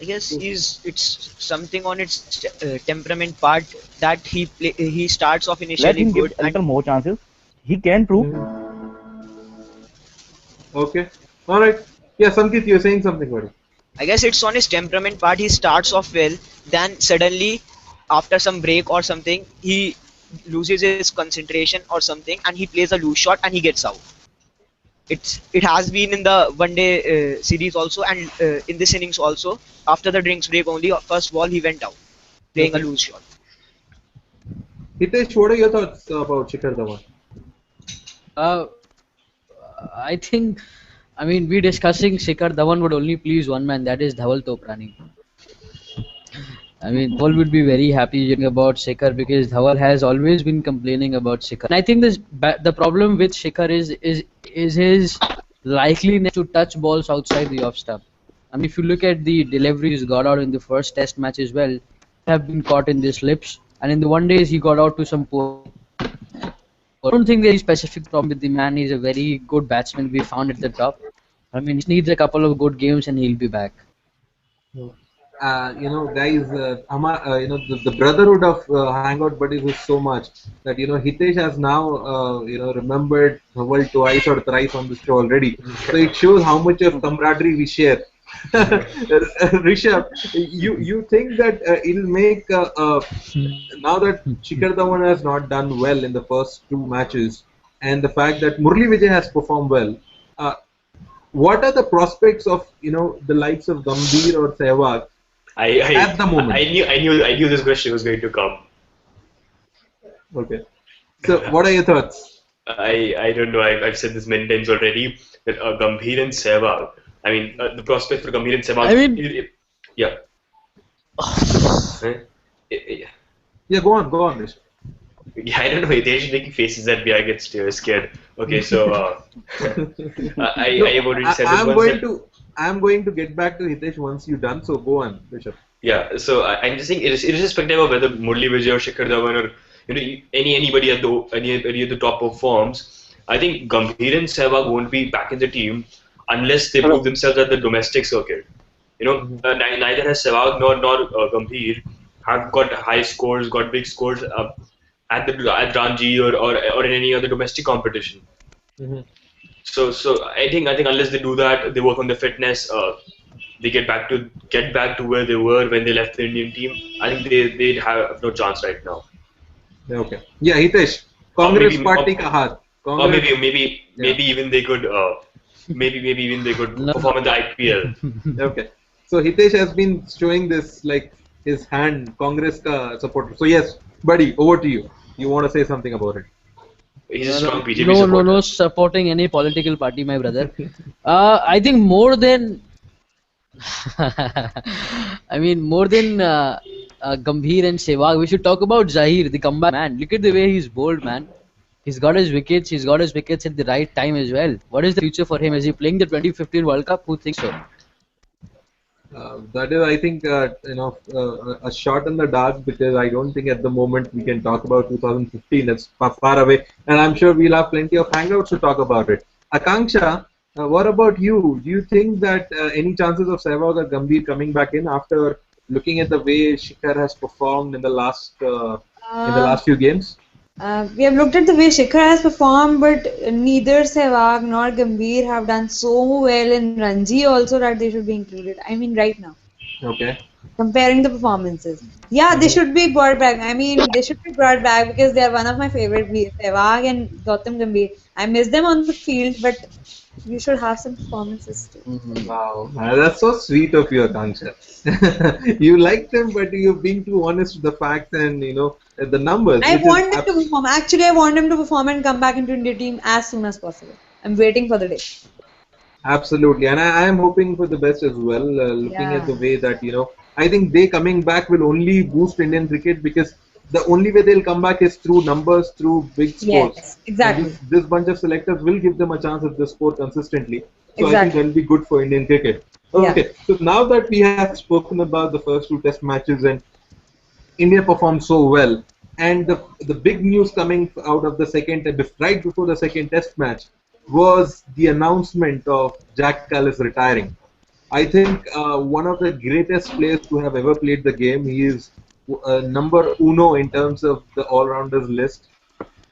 I guess it's something on its temperament part that he starts off Let initially him give good a and little more chances. He can prove. Mhm. Okay. All right. Yeah, Sankit, you're saying something, buddy. I guess it's on his temperament part. He starts off well, then suddenly, after some break or something, he loses his concentration or something, and he plays a loose shot and he gets out. It has been in the one day series also, and in this innings also. After the drinks break only, first ball he went out, playing a Okay. loose shot. Hitesh, what are your thoughts about Shikhar Dhawan? I think, I mean, we discussing Shikhar Dhawan would only please one man, that is Dhaval Toprani. I mean, Dhaval would be very happy hearing about Shikhar because Dhaval has always been complaining about Shikhar. And I think the problem with Shikhar is his likeliness to touch balls outside the off stump. I mean, if you look at the deliveries got out in the first Test match as well, have been caught in the slips, and in the one days he got out to some poor. I don't think there is specific problem with the man. He's a very good batsman. We found at the top. I mean, he just needs a couple of good games and he'll be back. Guys, the brotherhood of Hangout Buddies is so much that Hitesh has now remembered the world twice or thrice on the show already. So it shows how much of camaraderie we share. Rishabh, you think that it'll make now that Shikhar Dhawan has not done well in the first two matches, and the fact that Murli Vijay has performed well, uh, what are the prospects of the likes of Gambhir or Sehwag I at the I moment? I knew this question was going to come. Okay. So, what are your thoughts? I don't know. I've said this many times already that Gambhir and Sehwag. I mean, the prospect for Gambhir and I Sehwag. mean, Yeah. Eh? Yeah. Yeah, go on, Rish. Yeah, I don't know. They should making faces at me. I get scared. Okay, so I No, have already said this once that I'm going to get back to Hitesh once you're done. So go on, Rishabh. yeah. So I'm just saying, irrespective of whether Murli Vijay or Shikhar Dhawan or anybody at any at the top performs, I think Gambhir and Sehwag won't be back in the team unless they prove themselves at the domestic circuit. Neither has Sehwag nor Gambhir have got high scores, got big scores at Ranji or in any other domestic competition. Hmm. So I think unless they do that, they work on their fitness. They get back to where they were when they left the Indian team. I think they have no chance right now. Okay. Yeah, Hitesh. Or Congress maybe party ka haath. or Congress. maybe Yeah. even they could maybe even they could no. perform in the IPL. Okay. So Hitesh has been showing this like his hand, Congress ka supporter. So yes, buddy, over to you. You want to say something about it? He's a No, strong BJP no, no, supporter. no supporting any political party, my brother. I think more than, I mean, more than Gambhir and Sehwag, we should talk about Zahir, the comeback man. Look at the way he's bowled, man. He's got his wickets. He's got his wickets at the right time as well. What is the future for him? Is he playing the 2015 World Cup? Who thinks so? That is, I think, a shot in the dark because I don't think at the moment we can talk about 2015. It's far away, and I'm sure we'll have plenty of hangouts to talk about it. Akanksha, what about you? Do you think that any chances of Sehwag or Gambhir coming back in after looking at the way Shikhar has performed in the Uh, last few games? we have looked at the way Shikhar has performed, but neither Sehwag nor Gambhir have done so well in Ranji also that they should be included. I mean, right now, Okay. comparing the performances. Yeah, they should be brought back. I mean, they should be brought back because they are one of my favorite Sehwag and Gautam Gambhir. I miss them on the field, but you should have some performances too. Wow, that's so sweet of you, Akanksha. You like them, but you're being too honest with the facts and the numbers, I which is want them to perform. Actually, I want them to perform and come back into India team as soon as possible. I'm waiting for the day. absolutely, and I am hoping for the best as well. Looking at Yeah. the way that I think they coming back will only boost Indian cricket because the only way they'll come back is through numbers, through big scores. Yes, And exactly. this bunch of selectors will give them a chance if they score consistently. So I think Exactly. that'll be good for Indian cricket. Yeah. Okay, so now that we have spoken about the first two test matches and India performed so well. And the big news coming out of the right before the second test match was the announcement of Jack Callis retiring. I think one of the greatest players to have ever played the game. He is number uno in terms of the all-rounders list.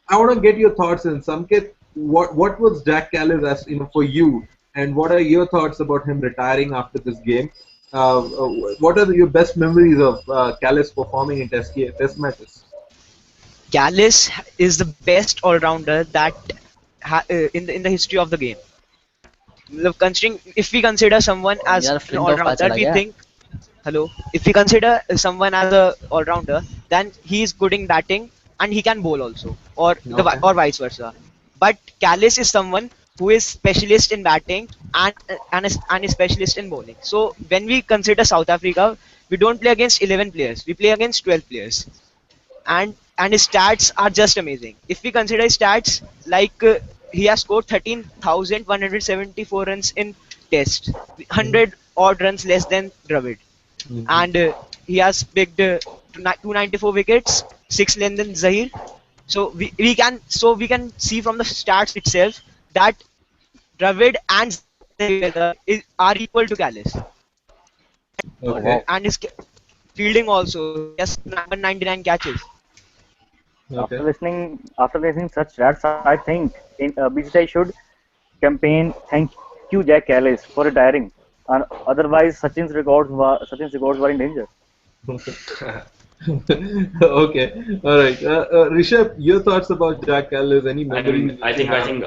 I want to get your thoughts in Samkit. What was Jack Callis as for you, and what are your thoughts about him retiring after this game? What are your best memories of Callis performing in test matches? Callis is the best all-rounder that in the history of the game. Considering if we consider someone as यार an flint off कहाँ all-rounder, चला we गया? think hello. If we consider someone as a all-rounder, then he is good in batting and he can bowl also, Okay. or vice versa. But Callis is someone who is specialist in batting and is specialist in bowling. So when we consider South Africa, we don't play against 11 players. We play against 12 players, and his stats are just amazing. If we consider his stats, like he has scored 13,174 runs in Test, 100 odd runs less than Dravid, Mhm. and he has picked 294 wickets, 6 less than Zahir. So we can see from the stats itself that Dravid and Zahir together are equal to Callis, Okay. and his fielding also. He has 199 catches. Okay. After listening such stats, I think BCCI should campaign "Thank you, Jack Callis" for retiring, and otherwise Sachin's records were in danger. Okay. All right. Rishabh, your thoughts about Jack Callis? Any I memories mean, that you I have? think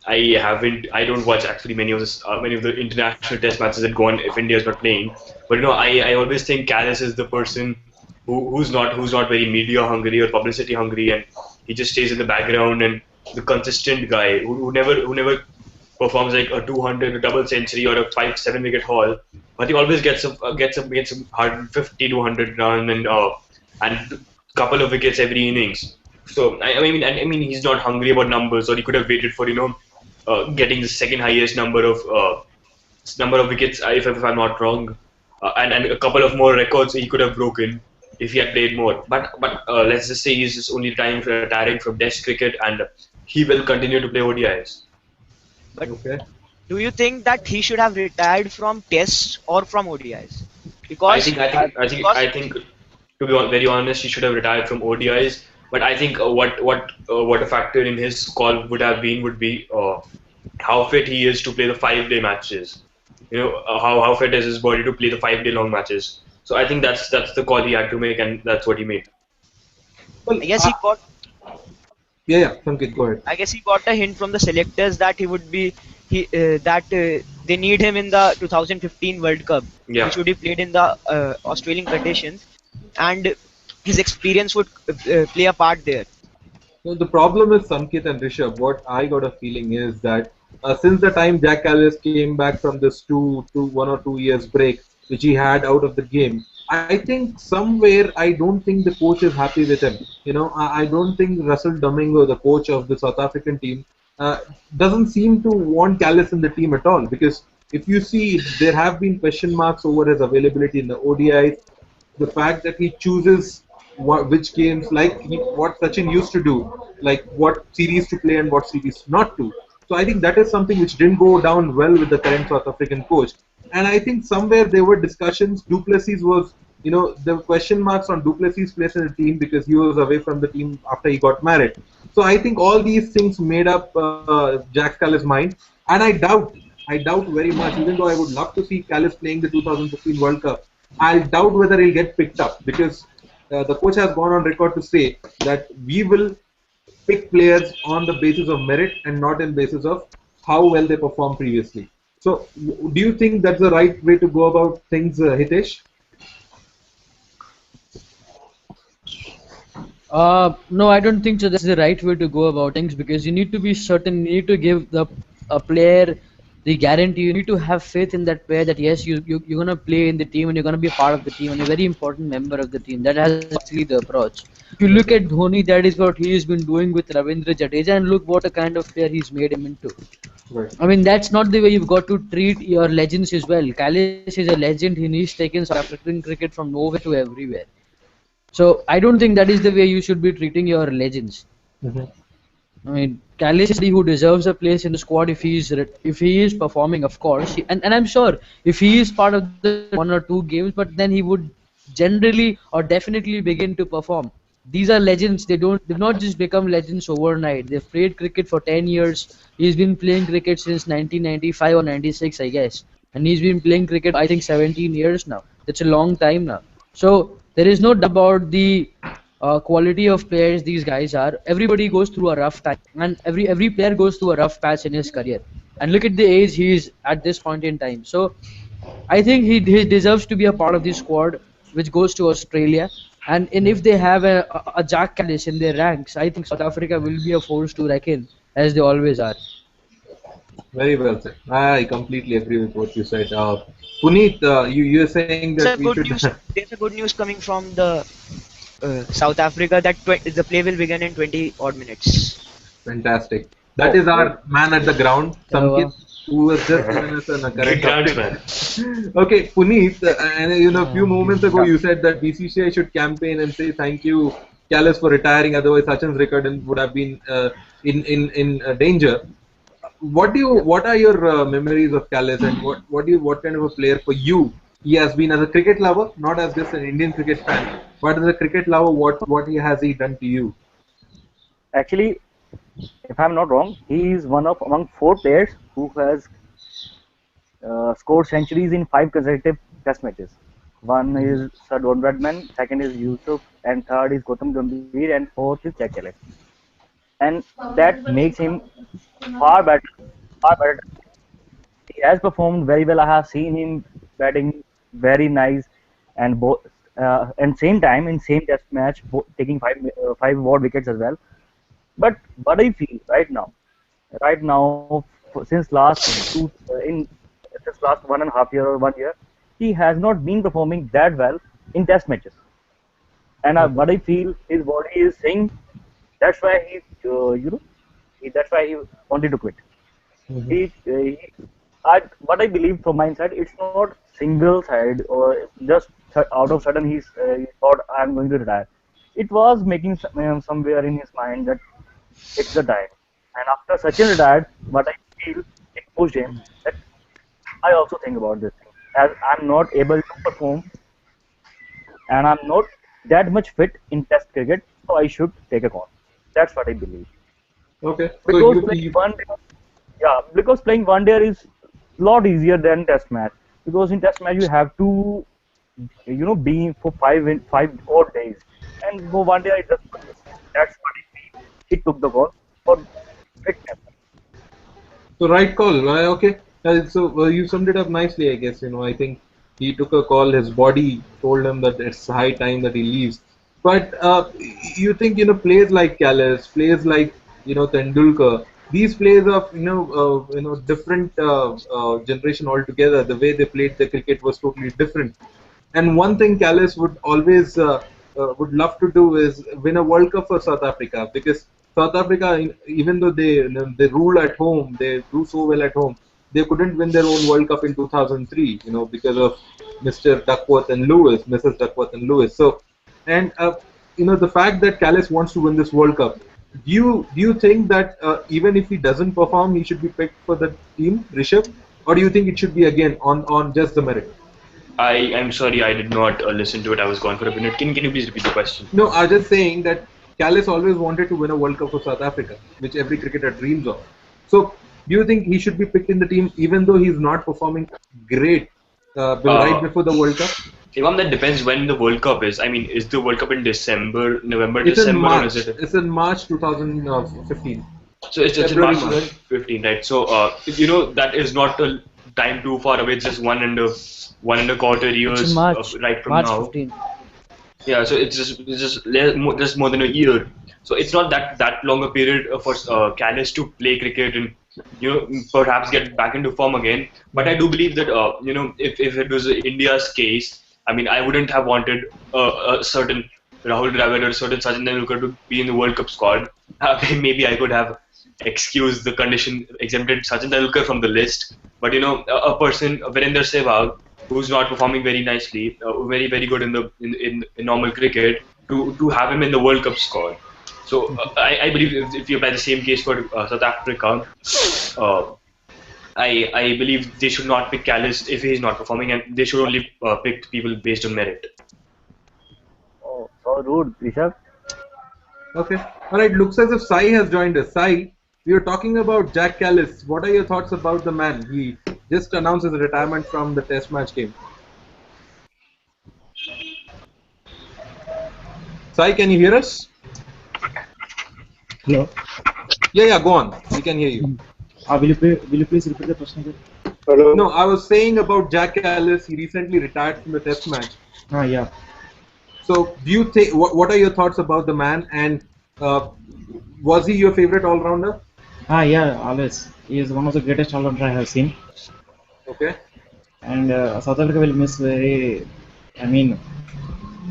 I haven't. I don't watch actually many of the international test matches that go on if India is not playing. But I always think Callis is the person who's not very media hungry or publicity hungry, and he just stays in the background and the consistent guy who never performs like a 200, a double century, or a 5-7 wicket haul, but he always gets a 150 to 100 run and couple of wickets every innings. So I mean he's not hungry about numbers, or he could have waited for getting the second highest number of wickets, if I'm not wrong, and a couple of more records he could have broken if he had played more. But let's just say he's just only retiring from Test cricket, and he will continue to play ODIs. But Okay. do you think that he should have retired from Tests or from ODIs? I Because think I think I think because I think to be very honest, he should have retired from ODIs. But I think what a factor in his call would be how fit he is to play the 5 day matches. How fit is his body to play the 5 day long matches. So I think that's the call he had to make, and that's what he made. Well, I guess he got yeah, Sanket, go ahead. I guess he got a hint from the selectors that he would be he that they need him in the 2015 World Cup, Yeah. which would be played in the Australian conditions, and his experience would play a part there. So the problem is Sankit and Rishabh. What I got a feeling is that since the time Jack Callis came back from this 1 or 2 years break, which he had out of the game, I think somewhere I don't think the coach is happy with him. I don't think Russell Domingo, the coach of the South African team, doesn't seem to want Callis in the team at all. Because if you see, there have been question marks over his availability in the ODIs. The fact that he chooses which games, like what Sachin used to do, like what series to play and what series not to. So I think that is something which didn't go down well with the current South African coach. And I think somewhere there were discussions. Duplessis was, there were question marks on Duplessis' place in the team because he was away from the team after he got married. So I think all these things made up Jack Callis' mind. And I doubt very much, even though I would love to see Callis playing the 2015 World Cup, I doubt whether he'll get picked up because the coach has gone on record to say that we will pick players on the basis of merit and not in basis of how well they performed previously. So, do you think that's the right way to go about things, Hitesh? No, I don't think so. That's the right way to go about things because you need to be certain. You need to give the a player the guarantee. You need to have faith in that player that yes, you're gonna play in the team and you're gonna be a part of the team and a very important member of the team. That has actually the approach. If you look at Dhoni, that is what he has been doing with Ravindra Jadeja, and look what a kind of player he's made him into. Right. I mean, that's not the way you've got to treat your legends as well. Callis is a legend. He's taken South African cricket from nowhere to everywhere. So I don't think that is the way you should be treating your legends. Mm-hmm. I mean, Callis is somebody who deserves a place in the squad if he is performing, of course. And I'm sure if he is part of the 1 or 2 games, but then he would generally or definitely begin to perform. These are legends. They've not just become legends overnight. They've played cricket for 10 years. He's been playing cricket since 1995 or 96, I guess. And he's been playing cricket, I think, 17 years now. That's a long time now. So there is no doubt about the quality of players these guys are. Everybody goes through a rough time, and every player goes through a rough patch in his career. And look at the age he is at this point in time. So I think he deserves to be a part of the squad which goes to Australia. And if they have a Jack Callis in their ranks, I think South Africa will be a force to reckon, as they always are. Very well said. I completely agree with what you said. Puneet, you're saying that we should. There's a good news coming from the South Africa that the play will begin in 20 odd minutes. Fantastic. That is our man at the ground, Sankit, who was just given us a correct update. Okay, Puneet, and a few moments ago you said that BCCI should campaign and say thank you, Callis, for retiring. Otherwise, Sachin's record would have been in danger. What are your memories of Callis, and what kind of a player for you he has been as a cricket lover, not as just an Indian cricket fan, but as a cricket lover, what has he done to you? Actually, if I'm not wrong, he is one of among 4 players who has scored centuries in 5 consecutive Test matches. One is Sir Don Bradman, second is Yusuf, and third is Gautam Gambhir, and fourth is Jack Callis. And that makes him far better. Far better. He has performed very well. I have seen him batting very nice, and and same time in same Test match, taking five more wickets as well. But what I feel right now, since since last 1.5 year or 1 year, he has not been performing that well in test matches. And what I feel his body is saying, that's why that's why he wanted to quit. What I believe from my inside, it's not single side or just out of sudden he thought I'm going to retire. It was making somewhere in his mind that it's the time. And after Sachin retired, what I feel it pushed him that I also think about this thing. As I'm not able to perform and I'm not that much fit in Test cricket, so I should take a call. That's what I believe. Okay. So Because playing one day, yeah, because playing one day is a lot easier than Test match. Because in Test match you have to, be for 5 odd days, and for one day I just that's what I feel. He took the call for fitness. So right call. Okay. So you summed it up nicely, I guess. I think he took a call. His body told him that it's high time that he leaves. But you think players like Callis, players like Tendulkar, these players of different generation altogether. The way they played the cricket was totally different. And one thing Callis would always would love to do is win a World Cup for South Africa, because South Africa, even though they rule at home, they do so well at home, they couldn't win their own World Cup in 2003, because of Mr. Duckworth and Lewis, Mrs. Duckworth and Lewis. So, and the fact that Callis wants to win this World Cup, do you think that even if he doesn't perform, he should be picked for the team, Rishabh, or do you think it should be again on just the merit? I'm sorry, I did not listen to it. I was gone for a minute. Can you please repeat the question? No, I was just saying that Callis always wanted to win a World Cup for South Africa, which every cricketer dreams of. So, do you think he should be picked in the team even though he's not performing great right before the World Cup? Imam, that depends when the World Cup is. I mean, is the World Cup in December, November, It's in December, or March. is it? It's in March 2015. So it's in February, March March. 2015, right? So that is not a time too far away. It's just 1.25 It's years in March. right from March now. 15. Yeah, so just more than a year. So it's not that long a period for Callis to play cricket and perhaps get back into form again. But I do believe that if it was India's case, I mean I wouldn't have wanted a certain Rahul Dravid or a certain Sachin Tendulkar to be in the World Cup squad. Maybe I could have excused the condition, exempted Sachin Tendulkar from the list. But a person, Virender Sehwag, who's not performing very nicely, very good in normal cricket, to have him in the World Cup squad. So I believe if you apply the same case for South Africa, uh, I believe they should not pick Callis if he's not performing, and they should only pick people based on merit. Oh, so rude, Rishabh. Okay. All right. Looks as if Sai has joined us. Sai, we were talking about Jack Callis. What are your thoughts about the man? He just announced his retirement from the Test match game. Sai, can you hear us? Hello. Yeah, go on. We can hear you. Will you please repeat the question again? No, I was saying about Jack Callis. He recently retired from the Test match. Yeah. So, do you think? What are your thoughts about the man? And was he your favorite all-rounder? Yeah, always. He is one of the greatest all-rounder I have seen. Okay. And South Africa will miss very. I mean,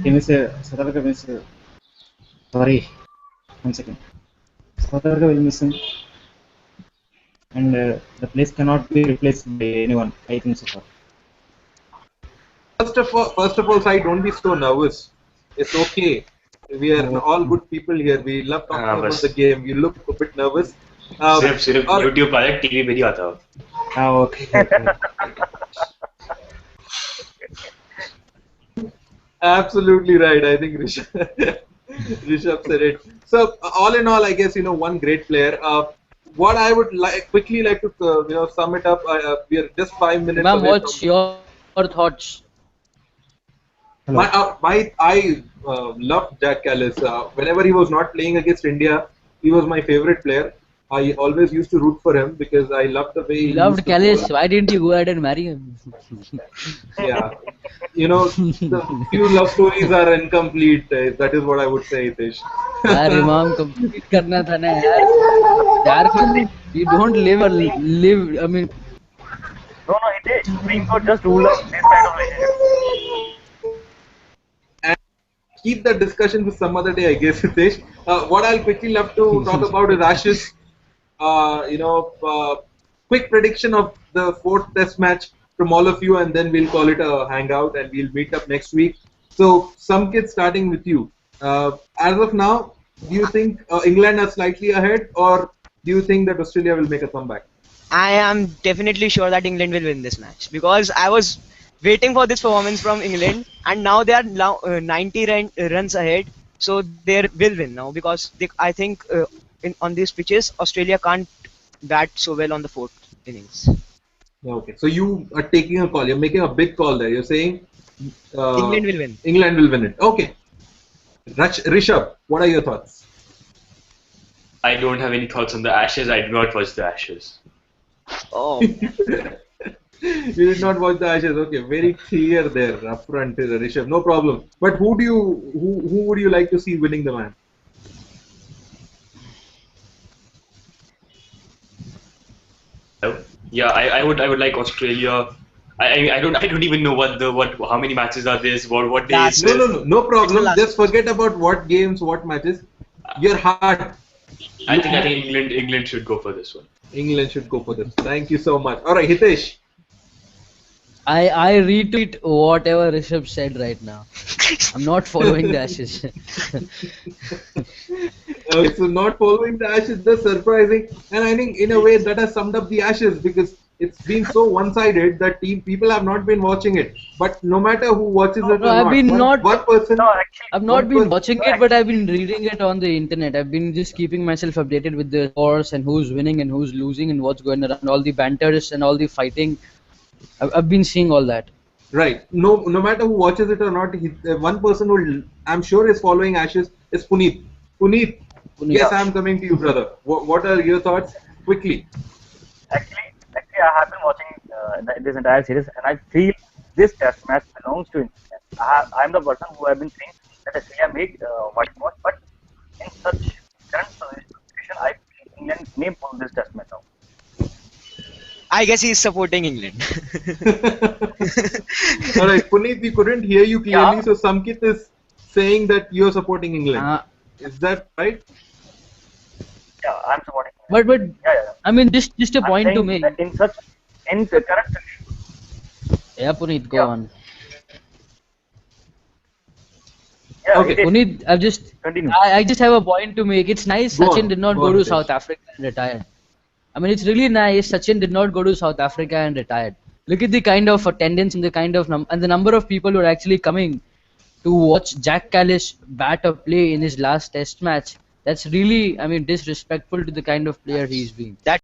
South Africa miss. Sorry, 1 second. South Africa will miss him, and the place cannot be replaced by anyone. I think so far. First of all, Sai, don't be so nervous. It's okay. We are all good people here. We love talking about the game. You look a bit nervous. सिर्फ YouTube पर TV पे नहीं आता. Okay. Absolutely right. I think Rishabh said it. So all in all, I guess one great player. What I would quickly like to sum it up. We are just 5 minutes. Ma'am, away what's your thoughts? I loved Jack Callis. Whenever he was not playing against India, he was my favorite player. I always used to root for him because I loved the way he Loved used to Callis. bowl. Why didn't you go ahead and marry him? Yeah, the few love stories are incomplete. That is what I would say, Hitesh. यार इमाम complete करना था ना यार. यार you don't live. I mean, No, no, Supreme Court just ruled out this kind of relationship. Keep the discussion for some other day, I guess, Hitesh. What I'll quickly love to talk about is Ashes. Quick prediction of the fourth Test match from all of you, and then we'll call it a hangout, and we'll meet up next week. So, some kids starting with you. As of now, do you think England are slightly ahead, or do you think that Australia will make a comeback? I am definitely sure that England will win this match because I was waiting for this performance from England, and now they are now 90 runs ahead, so they will win now because I think on these pitches Australia can't bat so well on the fourth innings. Okay, so you are taking a call. You're making a big call there. You're saying England will win. England will win it. Okay. Rishabh, what are your thoughts? I don't have any thoughts on the Ashes. I do not watch the Ashes. Oh, You did not watch the Ashes. Okay, very clear there, upfront, Rishabh. No problem. But who would you like to see winning the match? Yeah, I would like Australia. I don't even know what how many matches are this, what day is That's No, this. no problem. last Just forget about what games, what matches. Your heart. I think England should go for this one. England should go for this. Thank you so much. All right, Hitesh. I retweet whatever Rishabh said right now. I'm not following the Ashes. So not following the Ashes, that's surprising. And I think in a way that has summed up the Ashes because it's been so one-sided that people have not been watching it. But no matter who watches it No, or I've been one person. No, actually, I've not one been person- watching it, but I've been reading it on the internet. I've been just keeping myself updated with the scores and who's winning and who's losing and what's going around, all the banters and all the fighting. I've been seeing all that. Right. No matter who watches it or not, one person who I'm sure is following Ashes is Puneet. Puneet, Puneet. yes, I'm coming to you, brother. What are your thoughts? Quickly. Actually, I have been watching this entire series, and I feel this Test match belongs to India. I'm the person who have been saying that Australia made whitewash, but in such current situation, I feel England may pull this Test match out. I guess he's supporting England. All right, Puneet, we couldn't hear you clearly, Yeah. so Samkit is saying that you're supporting England. Uh, Is that right? Yeah, I'm supporting England. but Yeah. I mean, just a I'm point to saying make. that in the current situation, Yeah, Puneet, go Yeah. on. yeah, Okay, it is. Puneet, Continue. I just have a point to make. It's nice Go Sachin on, did not go go on, to Hitesh. South Africa and retire. I mean, it's really nice Sachin did not go to South Africa and retired. Look at the kind of attendance and the kind of and the number of people who are actually coming to watch Jack Callis bat or play in his last Test match. That's really, I mean, disrespectful to the kind of player he's been. That